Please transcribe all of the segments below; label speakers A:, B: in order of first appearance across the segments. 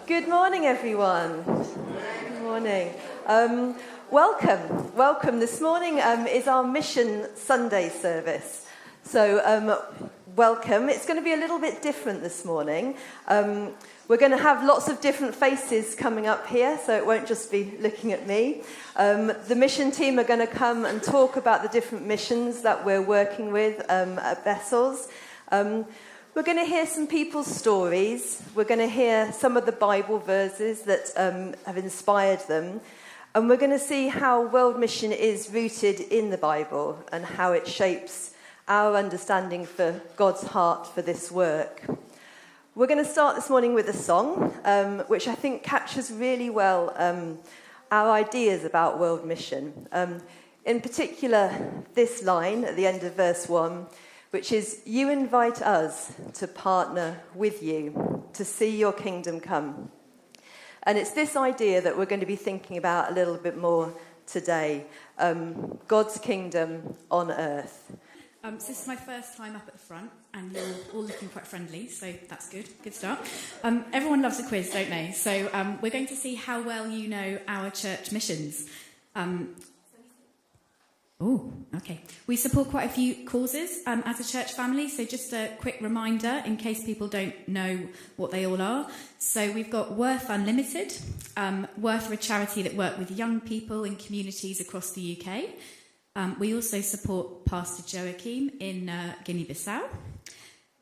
A: Good morning, everyone. Good morning. Welcome. This morning is our Mission Sunday service. So, welcome. It's going to be a little bit different this morning. We're going to have lots of different faces coming up here, so it won't just be looking at me. The mission team are going to come and talk about the different missions that we're working with at Bessels. We're going to hear some people's stories. We're going to hear some of the Bible verses that have inspired them. And we're going to see how World Mission is rooted in the Bible and how it shapes our understanding for God's heart for this work. We're going to start this morning with a song, which I think captures really well our ideas about World Mission. In particular, this line at the end of verse 1, which is, "You invite us to partner with you to see your kingdom come." And it's this idea that we're going to be thinking about a little bit more today, God's kingdom on earth.
B: So this is my first time up at the front, and you're all looking quite friendly, so that's good. Good start. Everyone loves a quiz, don't they? So we're going to see how well you know our church missions. Okay. We support quite a few causes as a church family, so just a quick reminder in case people don't know what they all are. So we've got Worth Unlimited. Worth are a charity that work with young people in communities across the UK. We also support Pastor Joachim in Guinea-Bissau.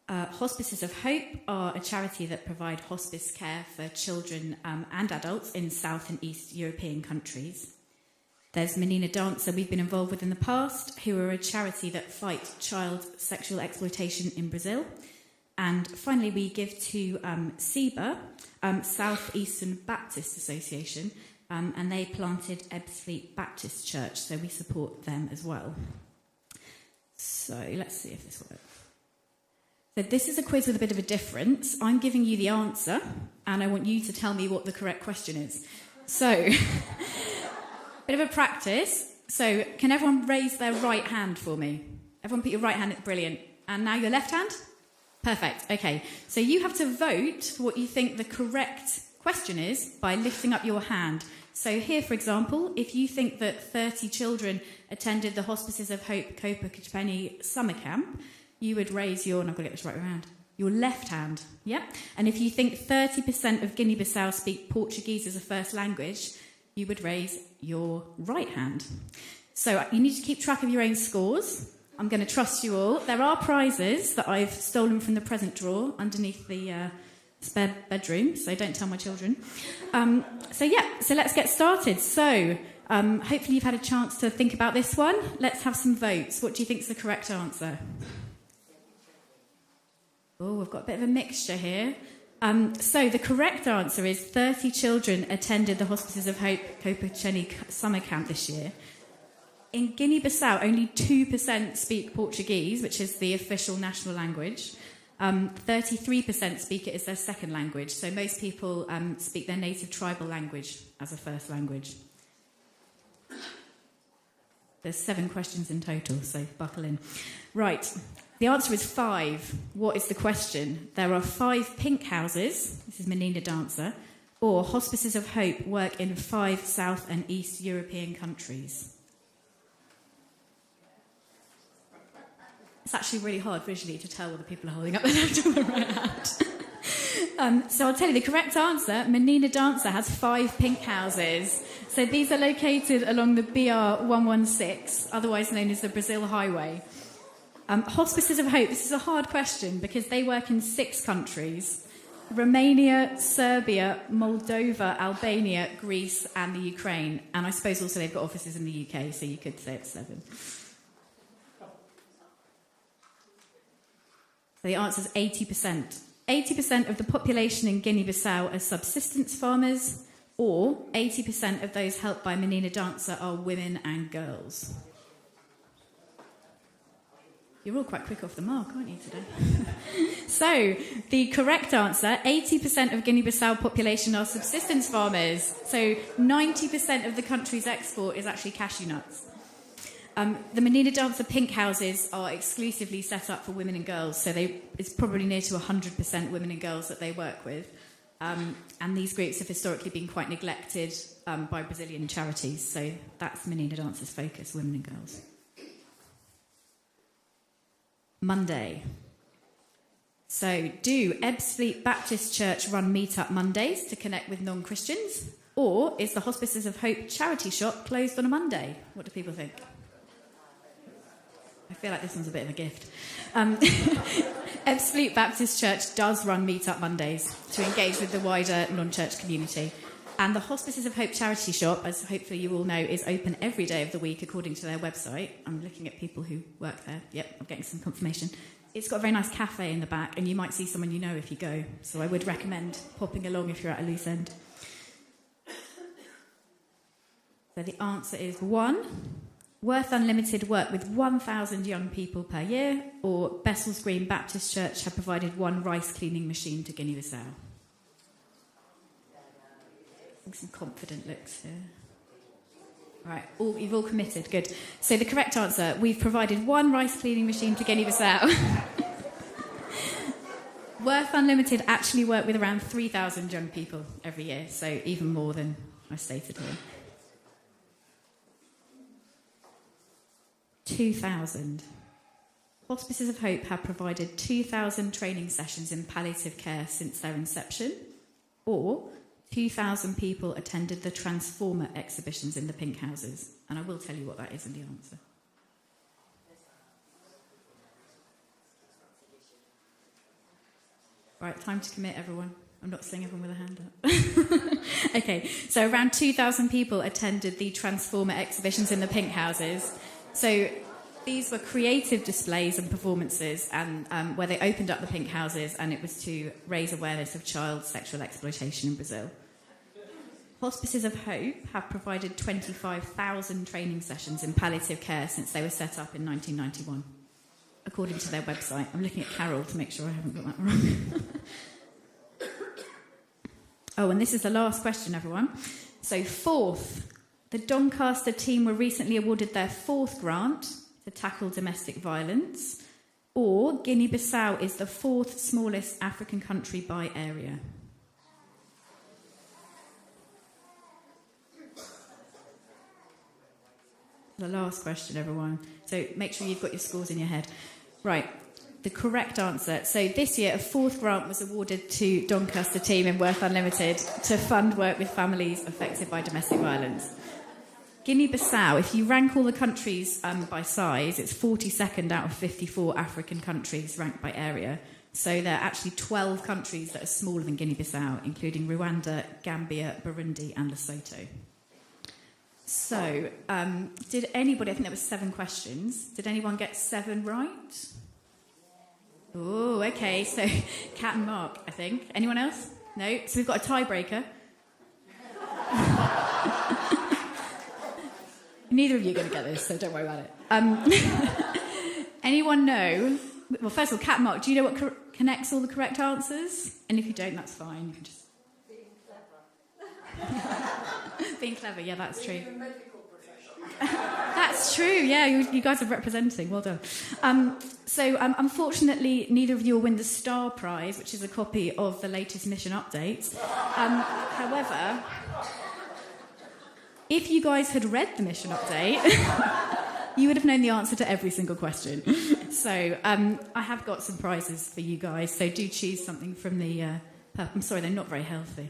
B: Hospices of Hope are a charity that provide hospice care for children and adults in South and East European countries. There's Menina Dancer we've been involved with in the past, who are a charity that fight child sexual exploitation in Brazil. And finally, we give to SEBA, South Eastern Baptist Association, and they planted Ebbsfleet Baptist Church, so we support them as well. So let's see if this works. So this is a quiz with a bit of a difference. I'm giving you the answer, and I want you to tell me what the correct question is. So... bit of a practice. So can everyone raise their right hand for me? Everyone put your right hand, brilliant. And now your left hand? Perfect, okay. So you have to vote for what you think the correct question is by lifting up your hand. So here, for example, if you think that 30 children attended the Hospices of Hope Copacabana summer camp, you would raise your, and I've got to get this right around, your left hand, yeah? And if you think 30% of Guinea-Bissau speak Portuguese as a first language, you would raise your right hand. So you need to keep track of your own scores. I'm going to trust you all. There are prizes that I've stolen from the present drawer underneath the spare bedroom, so don't tell my children. So let's get started. So hopefully you've had a chance to think about this one. Let's have some votes. What do you think is the correct answer? Oh, we've got a bit of a mixture here. So the correct answer is 30 children attended the Hospices of Hope Copacabana summer camp this year. In Guinea-Bissau, only 2% speak Portuguese, which is the official national language. 33% speak it as their second language. So most people speak their native tribal language as a first language. There's 7 questions in total, so buckle in. Right. The answer is 5. What is the question? There are 5 pink houses, this is Menina Dancer, or Hospices of Hope work in 5 South and East European countries. It's actually really hard visually to tell whether people are holding up their left or the right hand. So I'll tell you the correct answer. Menina Dancer has 5 pink houses. So these are located along the BR-116, otherwise known as the Brazil Highway. Hospices of Hope, this is a hard question because they work in 6 countries: Romania, Serbia, Moldova, Albania, Greece and the Ukraine. And I suppose also they've got offices in the UK, so you could say it's 7. So the answer is 80%. 80% of the population in Guinea-Bissau are subsistence farmers, or 80% of those helped by Menina Dancer are women and girls. You're all quite quick off the mark, aren't you, today? So, the correct answer, 80% of Guinea-Bissau population are subsistence farmers. So, 90% of the country's export is actually cashew nuts. The Menina Dancer pink houses are exclusively set up for women and girls, so it's probably near to 100% women and girls that they work with. And these groups have historically been quite neglected by Brazilian charities. So that's Menina Dance's focus, women and girls. Monday. So do Ebbsfleet Baptist Church run meet-up Mondays to connect with non-Christians? Or is the Hospices of Hope charity shop closed on a Monday? What do people think? I feel like this one's a bit of a gift. Ebbsfleet Baptist Church does run meet-up Mondays to engage with the wider non-church community. And the Hospices of Hope charity shop, as hopefully you all know, is open every day of the week according to their website. I'm looking at people who work there. Yep, I'm getting some confirmation. It's got a very nice cafe in the back, and you might see someone you know if you go. So I would recommend popping along if you're at a loose end. So the answer is 1. Worth Unlimited work with 1,000 young people per year, or Bessels Green Baptist Church have provided 1 rice cleaning machine to Guinea-Bissau. Some confident looks here. Right, you've all committed, good. So the correct answer, we've provided 1 rice cleaning machine to Guinea-Bissau. Worth Unlimited actually work with around 3,000 young people every year, so even more than I stated here. 2,000. Hospices of Hope have provided 2,000 training sessions in palliative care since their inception, or 2,000 people attended the Transformer exhibitions in the Pink Houses. And I will tell you what that is in the answer. Right, time to commit, everyone. I'm not seeing everyone with a hand up. Okay, so around 2,000 people attended the Transformer exhibitions in the Pink Houses. So these were creative displays and performances, and where they opened up the Pink Houses, and it was to raise awareness of child sexual exploitation in Brazil. Hospices of Hope have provided 25,000 training sessions in palliative care since they were set up in 1991, according to their website. I'm looking at Carol to make sure I haven't got that wrong. Oh, and this is the last question, everyone. So 4th, the Doncaster team were recently awarded their 4th grant to tackle domestic violence, or Guinea-Bissau is the 4th smallest African country by area. The last question, everyone. So make sure you've got your scores in your head. Right, the correct answer. So this year, a 4th grant was awarded to Doncaster team in Worth Unlimited to fund work with families affected by domestic violence. Guinea-Bissau, if you rank all the countries by size, it's 42nd out of 54 African countries ranked by area. So there are actually 12 countries that are smaller than Guinea-Bissau, including Rwanda, Gambia, Burundi and Lesotho. So, did anybody, I think there was 7 questions, did anyone get 7 right? Oh, okay, so Kat and Mark, I think. Anyone else? No? So we've got a tiebreaker. Neither of you are going to get this, so don't worry about it. Anyone know? Well, first of all, Kat and Mark, do you know what connects all the correct answers? And if you don't, that's fine. You can just... Being clever. Being clever, yeah, that's true. That's true, yeah, you guys are representing, well done. Unfortunately, neither of you will win the Star Prize, which is a copy of the latest mission updates. However, if you guys had read the mission update, you would have known the answer to every single question. So I have got some prizes for you guys, so do choose something from the... I'm sorry, they're not very healthy.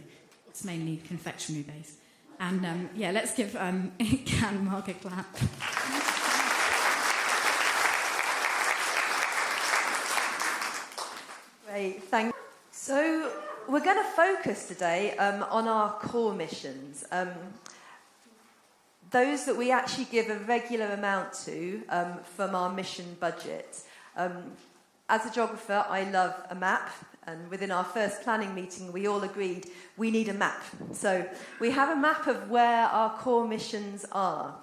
B: It's mainly confectionery based. And let's give Kat and Mark a clap.
A: Great, thank you. So we're going to focus today on our core missions. Those that we actually give a regular amount to from our mission budget. As a geographer, I love a map. And within our first planning meeting, we all agreed we need a map. So we have a map of where our core missions are.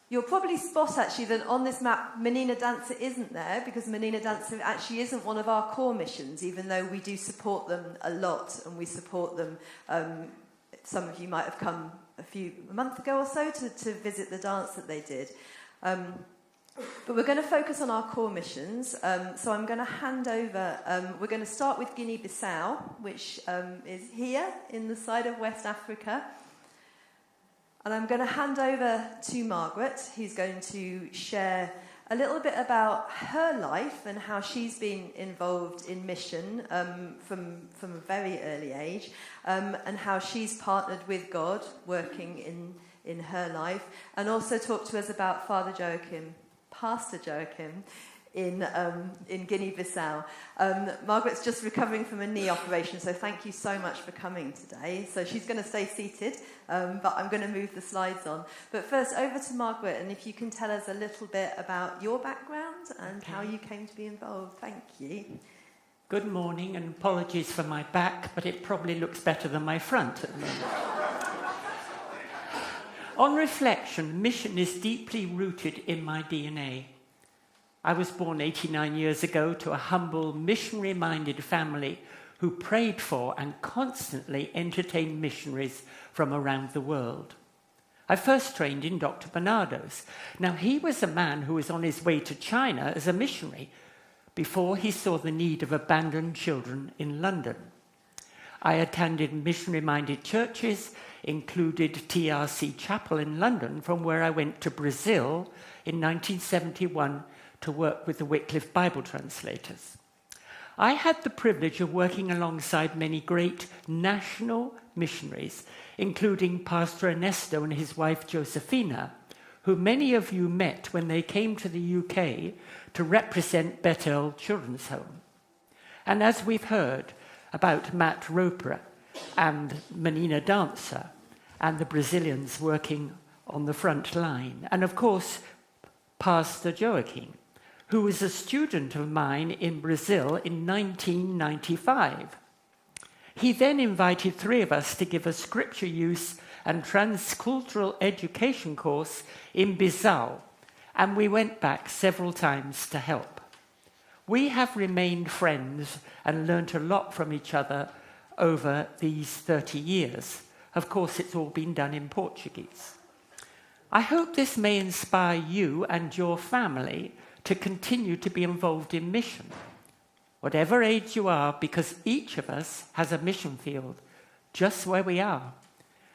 A: You'll probably spot, actually, that on this map, Menina Dancer isn't there, because Menina Dancer actually isn't one of our core missions, even though we do support them a lot, and we support them. Some of you might have come a month ago or so to visit the dance that they did. But we're going to focus on our core missions. So I'm going to hand over, we're going to start with Guinea-Bissau, which is here in the side of West Africa. And I'm going to hand over to Margaret, who's going to share a little bit about her life and how she's been involved in mission from a very early age, and how she's partnered with God working in her life, and also talk to us about Pastor Joachim in Guinea-Bissau. Margaret's just recovering from a knee operation, so thank you so much for coming today. So she's going to stay seated, but I'm going to move the slides on. But first, over to Margaret, and if you can tell us a little bit about your background and how you came to be involved. Thank you.
C: Good morning, and apologies for my back, but it probably looks better than my front at the moment. On reflection, mission is deeply rooted in my DNA. I was born 89 years ago to a humble, missionary-minded family who prayed for and constantly entertained missionaries from around the world. I first trained in Dr. Bernardo's. Now, he was a man who was on his way to China as a missionary before he saw the need of abandoned children in London. I attended missionary-minded churches, included TRC Chapel in London, from where I went to Brazil in 1971 to work with the Wycliffe Bible translators. I had the privilege of working alongside many great national missionaries, including Pastor Ernesto and his wife Josefina, who many of you met when they came to the UK to represent Bethel Children's Home. And as we've heard about Matt Roper and Menina Dancer and the Brazilians working on the front line, and of course Pastor Joachim, who was a student of mine in Brazil in 1995. He then invited 3 of us to give a scripture use and transcultural education course in Bissau, and we went back several times to help. We have remained friends and learnt a lot from each other over these 30 years. Of course, it's all been done in Portuguese. I hope this may inspire you and your family to continue to be involved in mission, whatever age you are, because each of us has a mission field just where we are.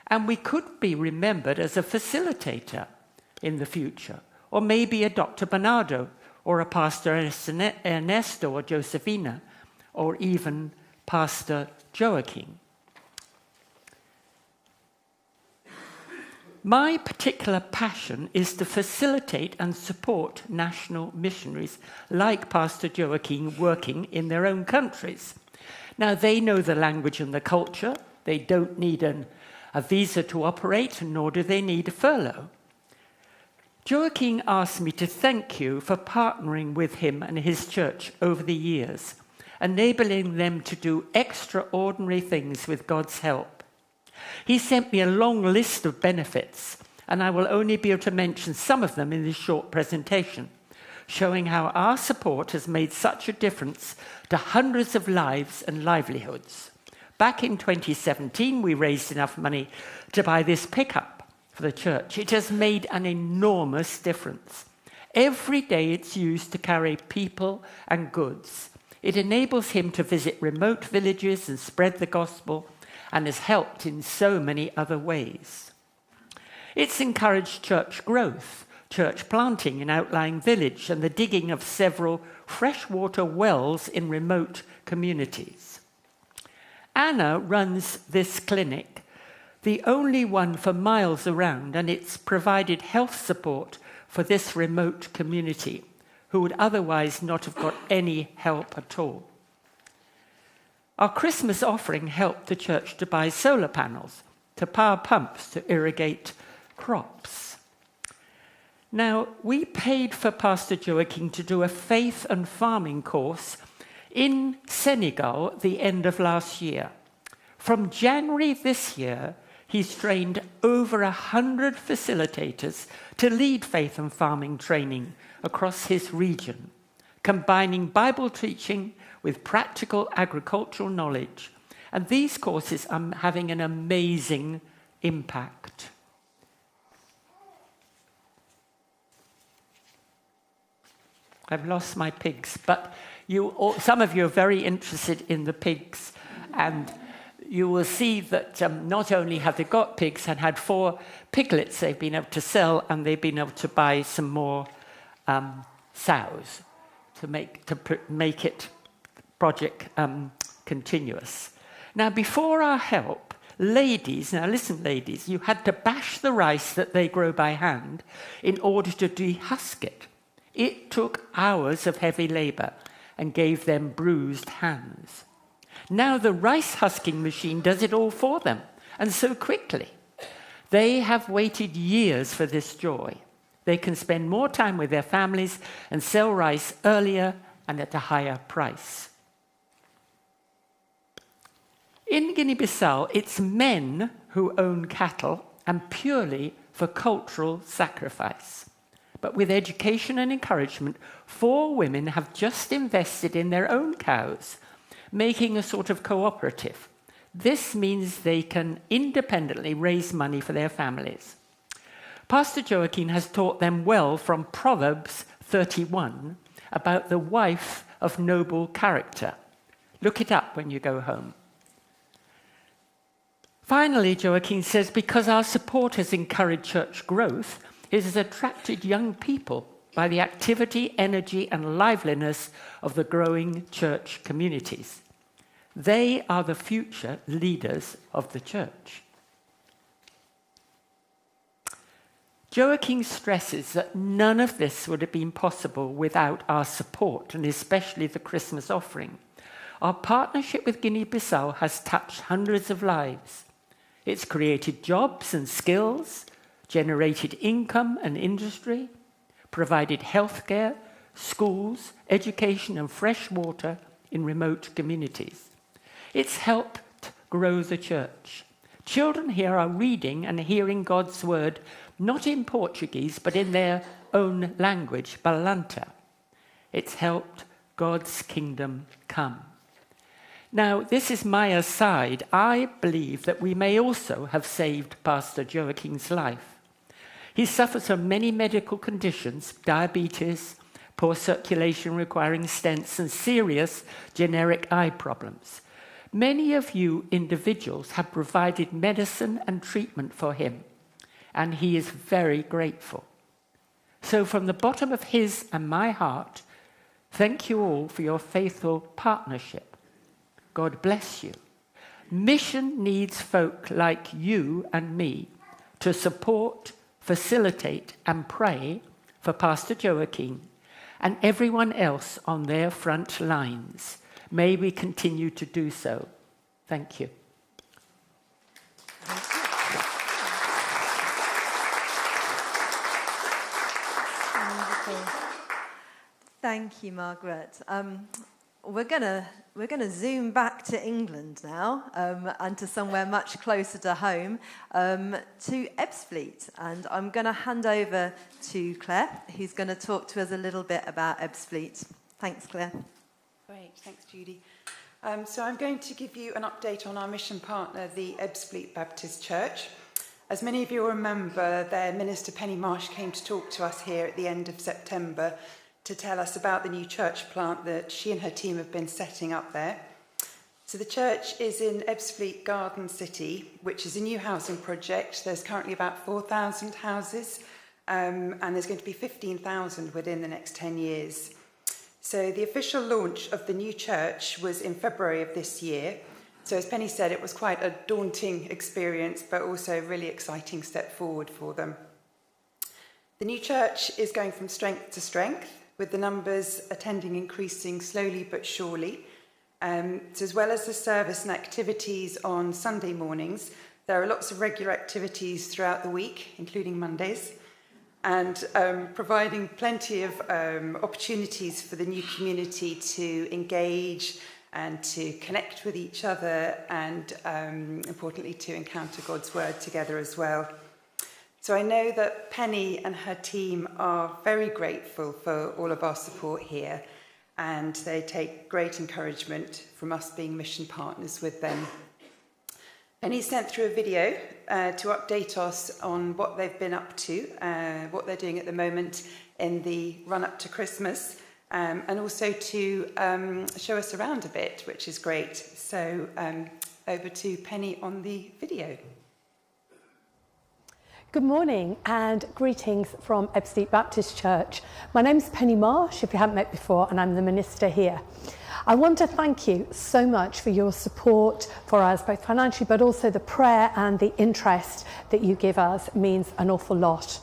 C: And we could be remembered as a facilitator in the future, or maybe a Dr. Bernardo, or a Pastor Ernesto or Josefina, or even Pastor Joachim. My particular passion is to facilitate and support national missionaries like Pastor Joachim working in their own countries. Now, they know the language and the culture. They don't need a visa to operate, nor do they need a furlough. Joachim asked me to thank you for partnering with him and his church over the years, enabling them to do extraordinary things with God's help. He sent me a long list of benefits, and I will only be able to mention some of them in this short presentation, showing how our support has made such a difference to hundreds of lives and livelihoods. Back in 2017, we raised enough money to buy this pickup for the church. It has made an enormous difference. Every day it's used to carry people and goods. It enables him to visit remote villages and spread the gospel, and has helped in so many other ways. It's encouraged church growth, church planting in outlying village, and the digging of several freshwater wells in remote communities. Anna runs this clinic, the only one for miles around, and it's provided health support for this remote community, who would otherwise not have got any help at all. Our Christmas offering helped the church to buy solar panels, to power pumps, to irrigate crops. Now, we paid for Pastor Joachim to do a faith and farming course in Senegal the end of last year. From January this year, he's trained over 100 facilitators to lead faith and farming training across his region, combining Bible teaching with practical agricultural knowledge. And these courses are having an amazing impact. I've lost my pigs, but some of you are very interested in the pigs, and you will see that not only have they got pigs and had 4 piglets they've been able to sell, and they've been able to buy some more sows to make it project continuous. Now, before our help, ladies, now listen, ladies, you had to bash the rice that they grow by hand in order to dehusk it. It took hours of heavy labor and gave them bruised hands. Now the rice husking machine does it all for them, and so quickly. They have waited years for this joy. They can spend more time with their families and sell rice earlier and at a higher price. In Guinea-Bissau, it's men who own cattle, and purely for cultural sacrifice. But with education and encouragement, 4 women have just invested in their own cows, making a sort of cooperative. This means they can independently raise money for their families. Pastor Joaquin has taught them well from Proverbs 31 about the wife of noble character. Look it up when you go home. Finally, Joaquin says, because our support has encouraged church growth, it has attracted young people by the activity, energy, and liveliness of the growing church communities. They are the future leaders of the church. Joaquin stresses that none of this would have been possible without our support, and especially the Christmas offering. Our partnership with Guinea-Bissau has touched hundreds of lives. It's created jobs and skills, generated income and industry, provided healthcare, schools, education, and fresh water in remote communities. It's helped grow the church. Children here are reading and hearing God's word, not in Portuguese, but in their own language, Balanta. It's helped God's kingdom come. Now, this is my aside. I believe that we may also have saved Pastor Joaquin's life. He suffers from many medical conditions, diabetes, poor circulation requiring stents, and serious generic eye problems. Many of you individuals have provided medicine and treatment for him, and he is very grateful. So from the bottom of his and my heart, thank you all for your faithful partnership. God bless you. Mission needs folk like you and me to support, facilitate, and pray for Pastor Joaquin and everyone else on their front lines. May we continue to do so. Thank you.
A: Thank you, Margaret. We're gonna zoom back to England now, and to somewhere much closer to home, to Ebbsfleet. And I'm going to hand over to Claire, who's going to talk to us a little bit about Ebbsfleet. Thanks, Claire.
D: Great, thanks, Judy. So I'm going to give you an update on our mission partner, the Bessels Baptist Church. As many of you remember, their minister Penny Marsh came to talk to us here at the end of September to tell us about the new church plant that she and her team have been setting up there. So the church is in Ebbsfleet Garden City, which is a new housing project. There's currently about 4,000 houses, and there's going to be 15,000 within the next 10 years. So the official launch of the new church was in February of this year. So as Penny said, it was quite a daunting experience, but also a really exciting step forward for them. The new church is going from strength to strength, with the numbers attending increasing slowly but surely. So as well as the service and activities on Sunday mornings, there are lots of regular activities throughout the week, including Mondays, and providing plenty of opportunities for the new community to engage and to connect with each other and, importantly, to encounter God's word together as well. So I know that Penny and her team are very grateful for all of our support here, and they take great encouragement from us being mission partners with them. Penny sent through a video to update us on what they've been up to, what they're doing at the moment in the run-up to Christmas, and also to show us around a bit, which is great. So over to Penny on the video.
E: Good morning and greetings from Bessels Baptist Church. My name's Penny Marsh, if you haven't met before, and I'm the minister here. I want to thank you so much for your support for us, both financially, but also the prayer and the interest that you give us means an awful lot.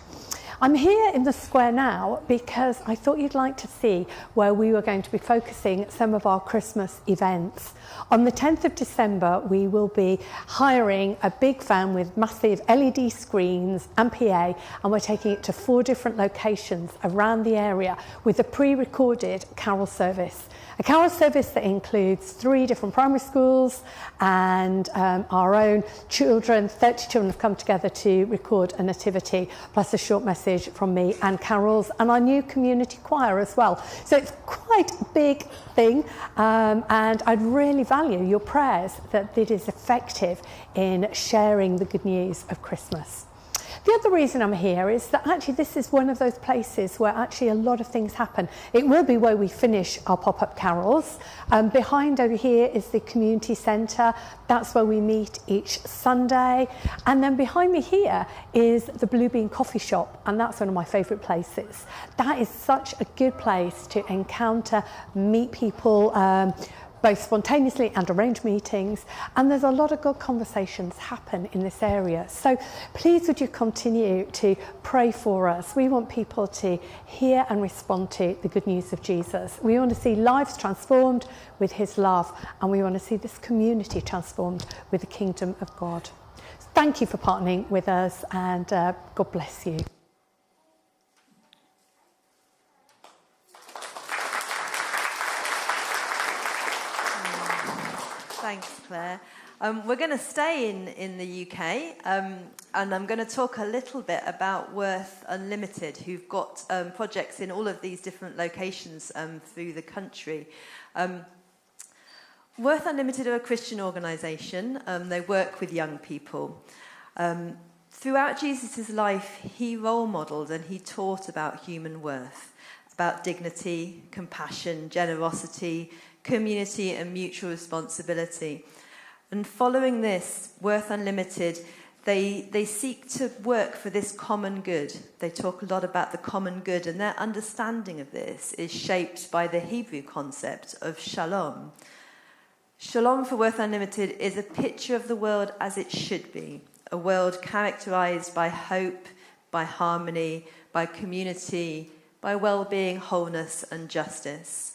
E: I'm here in the square now because I thought you'd like to see where we were going to be focusing some of our Christmas events. On the 10th of December, we will be hiring a big van with massive LED screens and PA, and we're taking it to 4 different locations around the area with a pre-recorded carol service. A carol service that includes 3 different primary schools and our own children. 30 children have come together to record a nativity, plus a short message from me and carols, and our new community choir as well. So it's quite a big thing, and I'd really value your prayers that it is effective in sharing the good news of Christmas. The other reason I'm here is that actually this is one of those places where actually a lot of things happen. It will be where we finish our pop-up carols. Behind over here is the community centre. That's where we meet each Sunday. And then behind me here is the Blue Bean Coffee Shop, and that's one of my favourite places. That is such a good place to encounter, meet people, both spontaneously and arrange meetings, and there's a lot of good conversations happen in this area. So please would you continue to pray for us. We want people to hear and respond to the good news of Jesus. We want to see lives transformed with his love, and we want to see this community transformed with the kingdom of God. Thank you for partnering with us, and God bless you.
A: Thanks, Claire. We're going to stay in the UK, and I'm going to talk a little bit about Worth Unlimited, who've got projects in all of these different locations through the country. Worth Unlimited are a Christian organisation. They work with young people. Throughout Jesus' life, he role modelled and he taught about human worth, about dignity, compassion, generosity, community and mutual responsibility. And following this, Worth Unlimited, they seek to work for this common good. They talk a lot about the common good, and their understanding of this is shaped by the Hebrew concept of shalom. Shalom for Worth Unlimited is a picture of the world as it should be, a world characterised by hope, by harmony, by community, by well-being, wholeness and justice.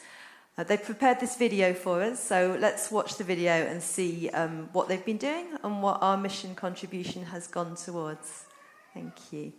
A: They've prepared this video for us, so let's watch the video and see what they've been doing and what our mission contribution has gone towards. Thank you.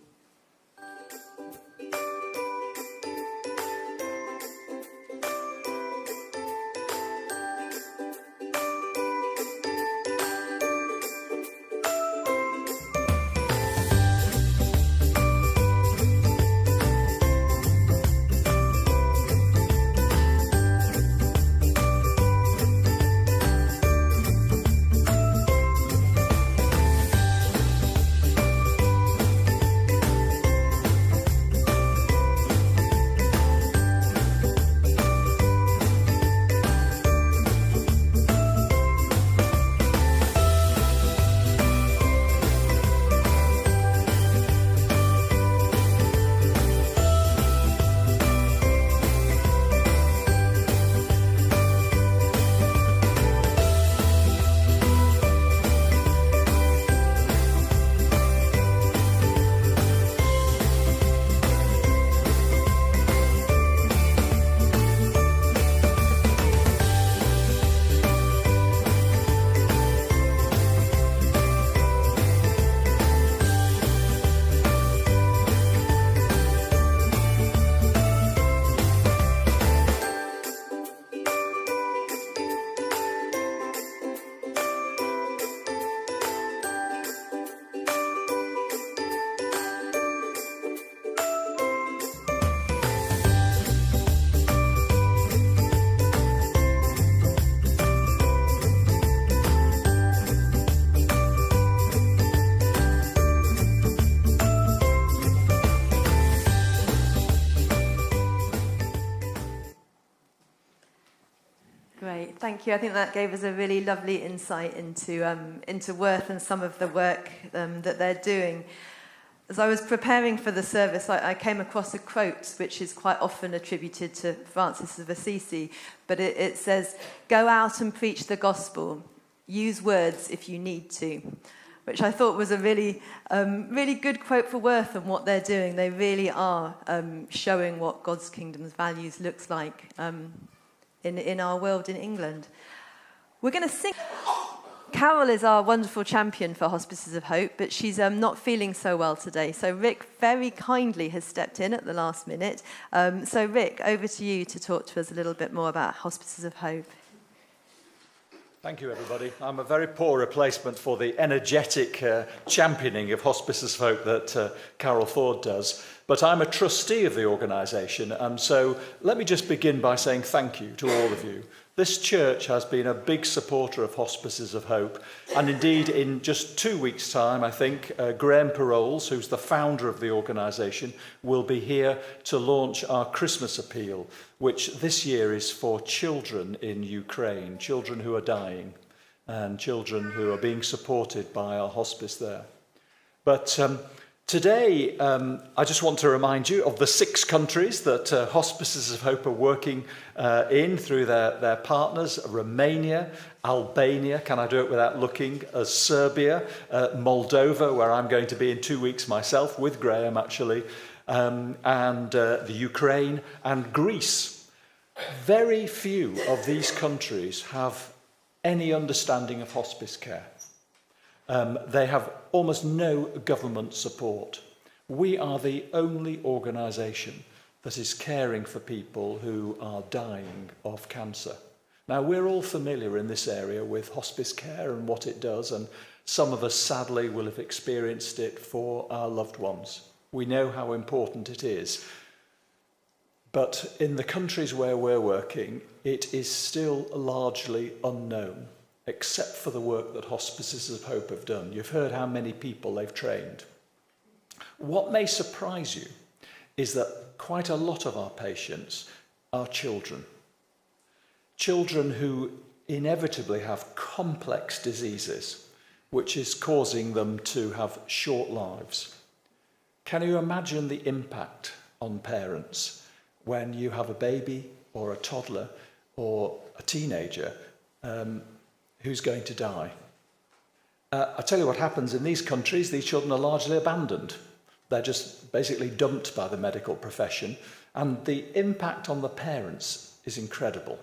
A: Thank you. I think that gave us a really lovely insight into Worth and some of the work that they're doing. As I was preparing for the service, I came across a quote which is quite often attributed to Francis of Assisi, but it says, "Go out and preach the gospel. Use words if you need to," which I thought was a really good quote for Worth and what they're doing. They really are showing what God's kingdom's values looks like in our world in England. We're going to sing. Carol is our wonderful champion for Hospices of Hope, but she's not feeling so well today. So Rick very kindly has stepped in at the last minute. So Rick, over to you to talk to us a little bit more about Hospices of Hope.
F: Thank you, everybody. I'm a very poor replacement for the energetic championing of Hospices of Hope that Carol Ford does, but I'm a trustee of the organisation, and so let me just begin by saying thank you to all of you. This church has been a big supporter of Hospices of Hope, and indeed in just 2 weeks' time, I think, Graham Paroles, who's the founder of the organisation, will be here to launch our Christmas appeal, which this year is for children in Ukraine, children who are dying, and children who are being supported by our hospice there. But today, I just want to remind you of the 6 countries that Hospices of Hope are working in through their partners: Romania, Albania, can I do it without looking, Serbia, Moldova, where I'm going to be in 2 weeks myself, with Graham actually, and the Ukraine and Greece. Very few of these countries have any understanding of hospice care. They have almost no government support. We are the only organisation that is caring for people who are dying of cancer. Now, we're all familiar in this area with hospice care and what it does, and some of us sadly will have experienced it for our loved ones. We know how important it is. But in the countries where we're working, it is still largely unknown, except for the work that Hospices of Hope have done. You've heard how many people they've trained. What may surprise you is that quite a lot of our patients are children. Children who inevitably have complex diseases, which is causing them to have short lives. Can you imagine the impact on parents when you have a baby or a toddler or a teenager who's going to die? I tell you what happens in these countries. These children are largely abandoned. They're just basically dumped by the medical profession, and the impact on the parents is incredible.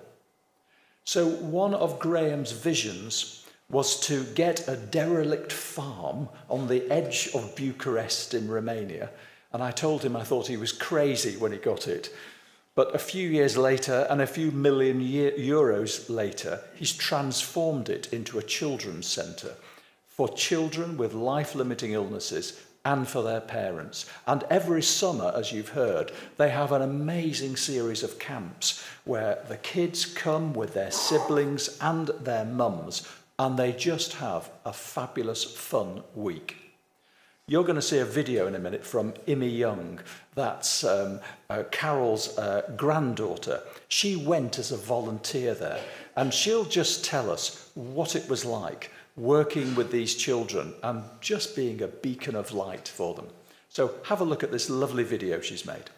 F: So one of Graham's visions was to get a derelict farm on the edge of Bucharest in Romania, and I told him I thought he was crazy when he got it. But a few years later, and a few million euros later, he's transformed it into a children's centre for children with life-limiting illnesses and for their parents. And every summer, as you've heard, they have an amazing series of camps where the kids come with their siblings and their mums, and they just have a fabulous, fun week. You're going to see a video in a minute from Imi Young. That's Carol's granddaughter. She went as a volunteer there, and she'll just tell us what it was like working with these children and just being a beacon of light for them. So have a look at this lovely video she's made.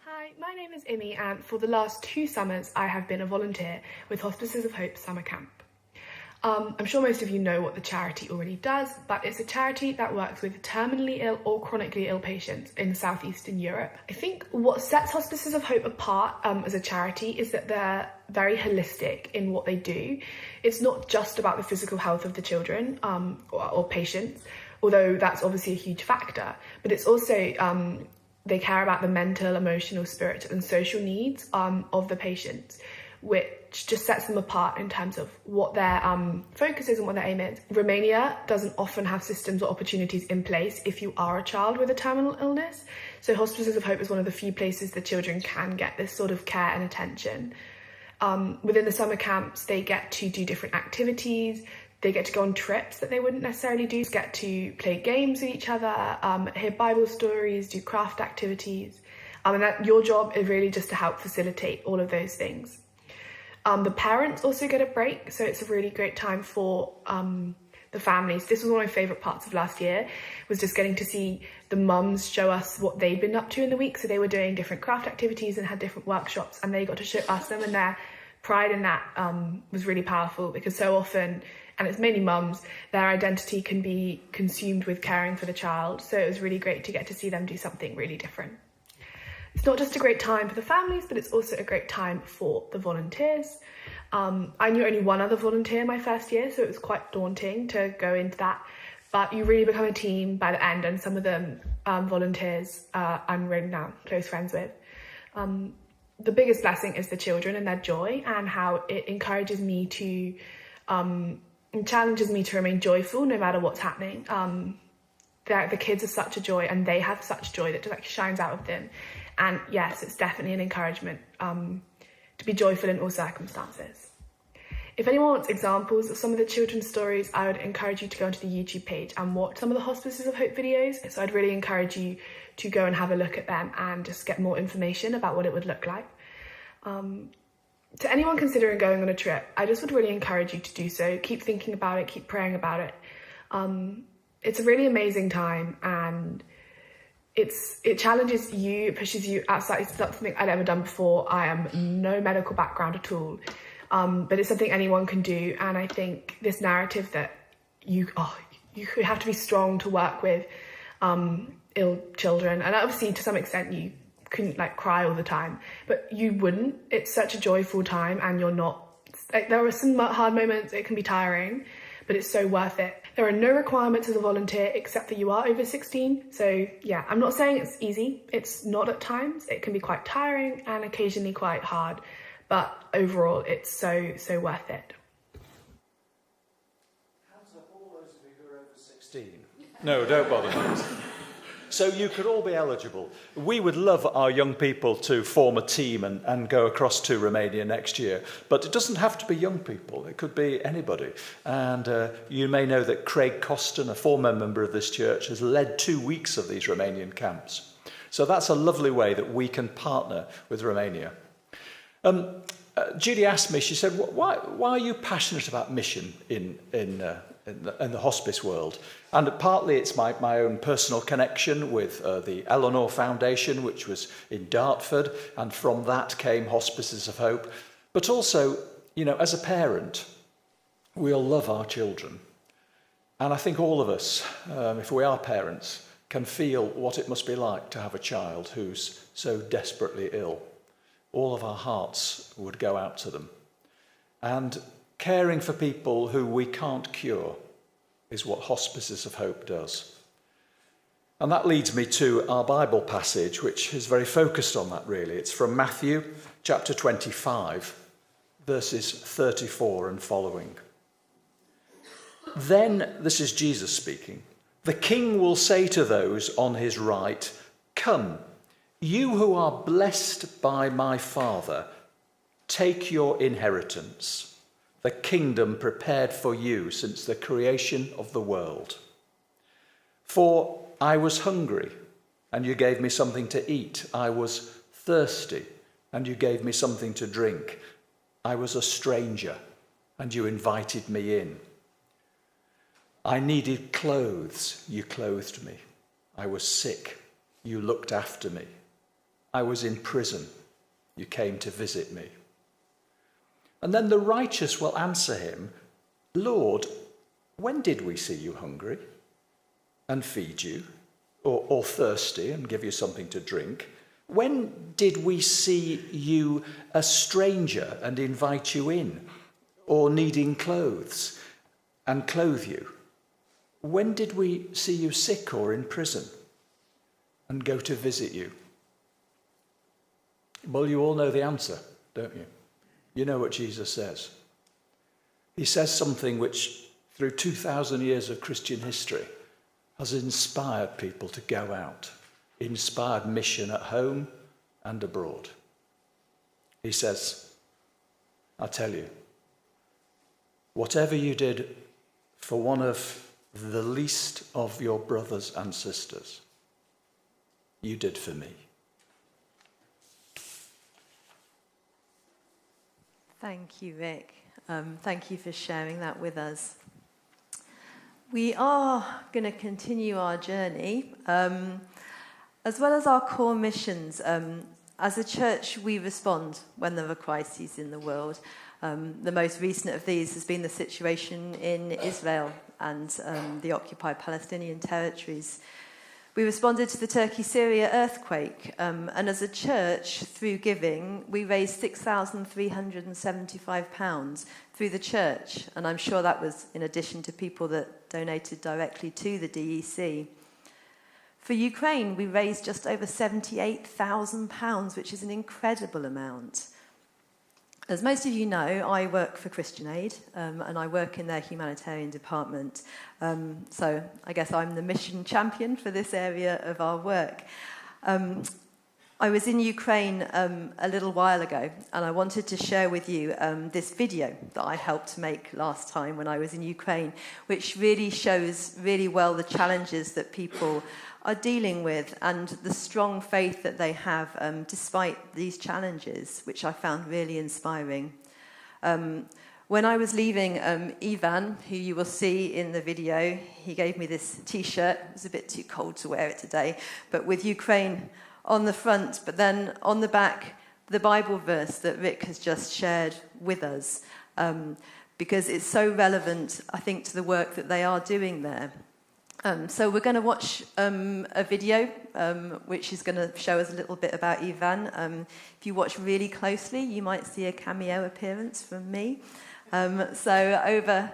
G: Hi, my name is Imi, and for the last 2 summers I have been a volunteer with Hospices of Hope Summer Camp. I'm sure most of you know what the charity already does, but it's a charity that works with terminally ill or chronically ill patients in southeastern Europe. I think what sets Hospices of Hope apart as a charity is that they're very holistic in what they do. It's not just about the physical health of the children or patients, although that's obviously a huge factor, but it's also they care about the mental, emotional, spiritual and social needs of the patients, which just sets them apart in terms of what their focus is and what their aim is. Romania doesn't often have systems or opportunities in place if you are a child with a terminal illness. So Hospices of Hope is one of the few places that children can get this sort of care and attention. Within the summer camps, they get to do different activities. They get to go on trips that they wouldn't necessarily do, get to play games with each other, hear Bible stories, do craft activities. And that your job is really just to help facilitate all of those things. The parents also get a break, so it's a really great time for the families. This was one of my favourite parts of last year, was just getting to see the mums show us what they'd been up to in the week. So they were doing different craft activities and had different workshops, and they got to show us them, and their pride in that was really powerful, because so often, and it's mainly mums, their identity can be consumed with caring for the child. So it was really great to get to see them do something really different. It's not just a great time for the families, but it's also a great time for the volunteers. I knew only one other volunteer my first year, so it was quite daunting to go into that. But you really become a team by the end, and some of them volunteers I'm really now close friends with. The biggest blessing is the children and their joy, and how it encourages me to, and challenges me to remain joyful no matter what's happening. The kids are such a joy, and they have such joy that just shines out of them. And yes, it's definitely an encouragement to be joyful in all circumstances. If anyone wants examples of some of the children's stories, I would encourage you to go onto the YouTube page and watch some of the Hospices of Hope videos. So I'd really encourage you to go and have a look at them and just get more information about what it would look like. To anyone considering going on a trip, I just would really encourage you to do so. Keep thinking about it, keep praying about it. It's a really amazing time, and it challenges you, it pushes you outside. It's not something I'd ever done before. I am no medical background at all, but it's something anyone can do. And I think this narrative that you have to be strong to work with ill children, and obviously to some extent you couldn't cry all the time, but you wouldn't. It's such a joyful time, and you're not, there are some hard moments, it can be tiring, but it's so worth it. There are no requirements as a volunteer except that you are over 16. So yeah, I'm not saying it's easy. It's not at times. It can be quite tiring and occasionally quite hard, but overall it's so worth it.
F: Hands up all those of you who are over 16. No, don't bother. So you could all be eligible. We would love our young people to form a team and go across to Romania next year. But it doesn't have to be young people. It could be anybody. And you may know that Craig Coston, a former member of this church, has led 2 weeks of these Romanian camps. So that's a lovely way that we can partner with Romania. Judy asked me, she said, why are you passionate about mission in the hospice world? And partly it's my own personal connection with the Eleanor Foundation, which was in Dartford, and from that came Hospices of Hope. But also, as a parent, we all love our children. And I think all of us, if we are parents, can feel what it must be like to have a child who's so desperately ill. All of our hearts would go out to them. And caring for people who we can't cure is what Hospices of Hope does. And that leads me to our Bible passage, which is very focused on that, really. It's from Matthew chapter 25, verses 34 and following. Then, this is Jesus speaking, the king will say to those on his right, "Come, you who are blessed by my Father, take your inheritance, the kingdom prepared for you since the creation of the world. For I was hungry, and you gave me something to eat. I was thirsty, and you gave me something to drink. I was a stranger, and you invited me in. I needed clothes, you clothed me. I was sick, you looked after me. I was in prison, you came to visit me." And then the righteous will answer him, "Lord, when did we see you hungry and feed you, or thirsty and give you something to drink? When did we see you a stranger and invite you in, or needing clothes and clothe you? When did we see you sick or in prison and go to visit you?" Well, you all know the answer, don't you? You know what Jesus says. He says something which, through 2,000 years of Christian history, has inspired people to go out, inspired mission at home and abroad. He says, "I tell you, whatever you did for one of the least of your brothers and sisters, you did for me."
A: Thank you, Rick. Thank you for sharing that with us. We are going to continue our journey, as well as our core missions. As a church, we respond when there are crises in the world. The most recent of these has been the situation in Israel and the occupied Palestinian territories. We responded to the Turkey-Syria earthquake, and as a church, through giving, we raised £6,375 through the church, and I'm sure that was in addition to people that donated directly to the DEC. For Ukraine, we raised just over £78,000, which is an incredible amount. As most of you know, I work for Christian Aid, and I work in their humanitarian department. So I guess I'm the mission champion for this area of our work. I was in Ukraine a little while ago, and I wanted to share with you this video that I helped make last time when I was in Ukraine, which really shows really well the challenges that people are dealing with and the strong faith that they have despite these challenges, which I found really inspiring. When I was leaving, Ivan, who you will see in the video, he gave me this T-shirt. It was a bit too cold to wear it today, but with Ukraine on the front, but then on the back, the Bible verse that Rick has just shared with us, because it's so relevant, I think, to the work that they are doing there. So we're going to watch a video which is going to show us a little bit about Ivan. If you watch really closely, you might see a cameo appearance from me. So over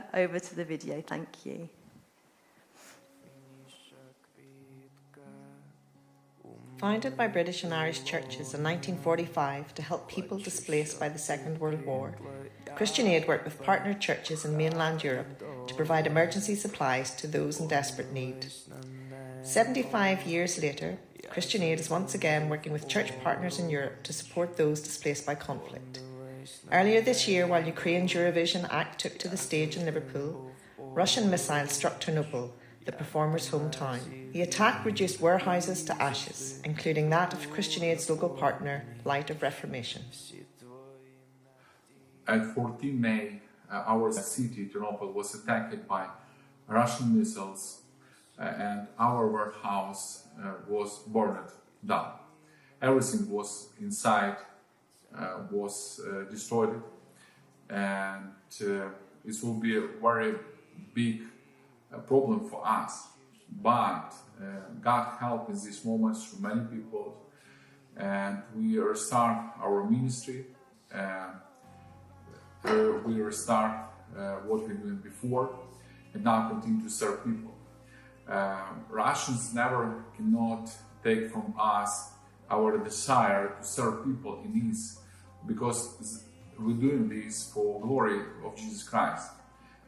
A: to the video. Thank you.
H: Founded by British and Irish churches in 1945 to help people displaced by the Second World War, Christian Aid worked with partner churches in mainland Europe to provide emergency supplies to those in desperate need. 75 years later, Christian Aid is once again working with church partners in Europe to support those displaced by conflict. Earlier this year, while Ukraine's Eurovision act took to the stage in Liverpool, Russian missiles struck Ternopil, the performers' hometown. The attack reduced warehouses to ashes, including that of Christian Aid's local partner, Light of Reformation.
I: At 14 May, our city, Ternopil, was attacked by Russian missiles and our warehouse was burned down. Everything was inside was destroyed, and it will be a very big problem for us. But God helped in these moments through many people, and we restart our ministry. We restart what we did before, and now continue to serve people. Russians never cannot take from us our desire to serve people in need, because we're doing this for glory of Jesus Christ.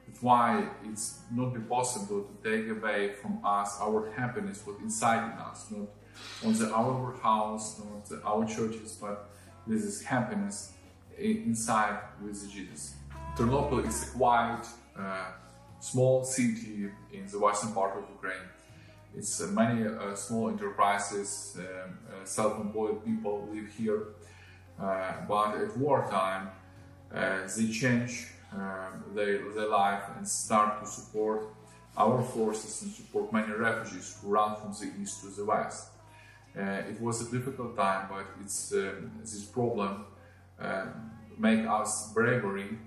I: That's why it's not be possible to take away from us our happiness what's inside in us, not on our house, not our churches, but this is happiness inside with Jesus. Ternopil is a quiet, small city in the western part of Ukraine. It's many small enterprises, self-employed people live here, but at wartime they change their life and start to support our forces and support many refugees who run from the east to the west. It was a difficult time, but it's this problem make us bravery,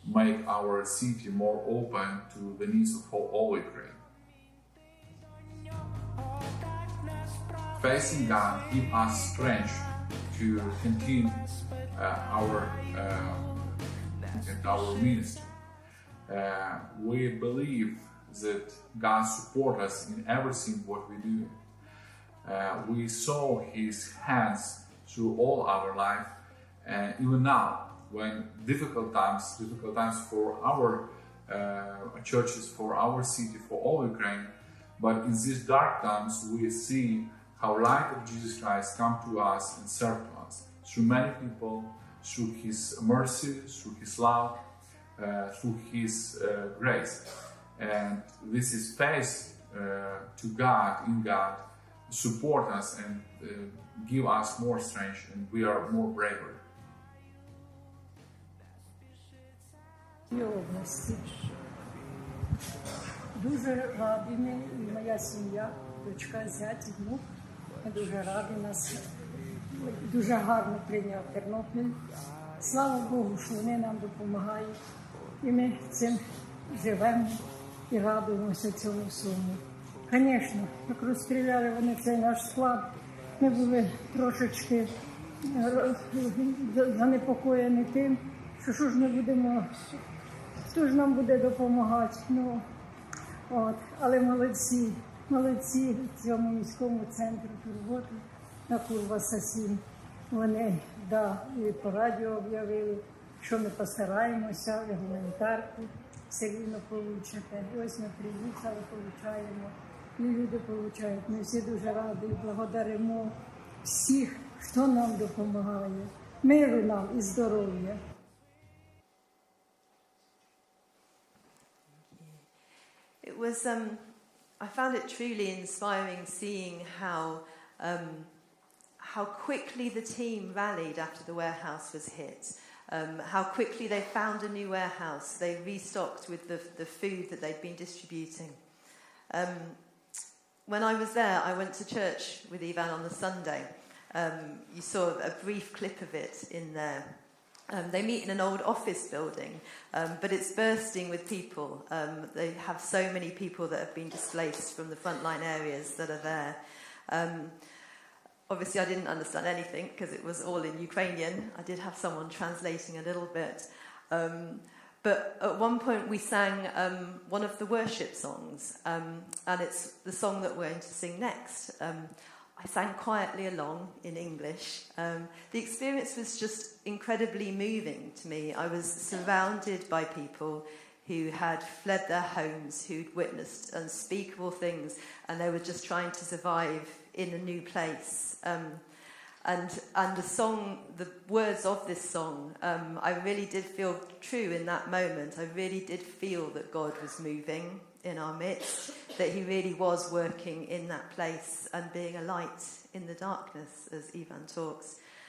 I: make our city more open to the needs of all Ukraine. Facing God give us strength to continue our ministry. We believe that God supports us in everything what we do. We saw His hands through all our life, and even now, when difficult times for our churches, for our city, for all Ukraine, but in these dark times we see how light of Jesus Christ come to us and serve to us through many people, through His mercy, through His love, through His grace. And this is faith to God, in God, support us and give us more strength, and we are more braver.
J: області. Дуже раді ми, і моя сім'я, дочка, зять, внук. Ми дуже раді нас. Дуже гарно прийняв Тернопіль. Слава Богу, що вони нам допомагають. І ми цим живемо і радуємося цьому всьому. Звісно, як розстріляли вони цей наш склад, ми були трошечки занепокоєні тим, що ж ми будемо, хто ж нам буде допомагати. Ну, от. Але молодці в цьому міському центрі турботи на Курбаса 7. Вони, і по радіо об'явили, що ми постараємося, і гуманітарку все рівно получите. І ось ми приїхали, получаємо, і люди получають. Ми всі дуже раді і благодаримо всіх, хто нам допомагає. Миру нам і здоров'я.
A: It was, I found it truly inspiring seeing how quickly the team rallied after the warehouse was hit, how quickly they found a new warehouse, they restocked with the food that they'd been distributing. When I was there, I went to church with Ivan on the Sunday. You saw a brief clip of it in there. They meet in an old office building, but it's bursting with people. They have so many people that have been displaced from the frontline areas that are there. Obviously, I didn't understand anything because it was all in Ukrainian. I did have someone translating a little bit. But at one point, we sang one of the worship songs, and it's the song that we're going to sing next. I sang quietly along in English. The experience was just incredibly moving to me. I was surrounded by people who had fled their homes, who'd witnessed unspeakable things, and they were just trying to survive in a new place. And the song, the words of this song, I really did feel true in that moment. I really did feel that God was moving in our midst, that he really was working in that place and being a light in the darkness, as Ivan talks.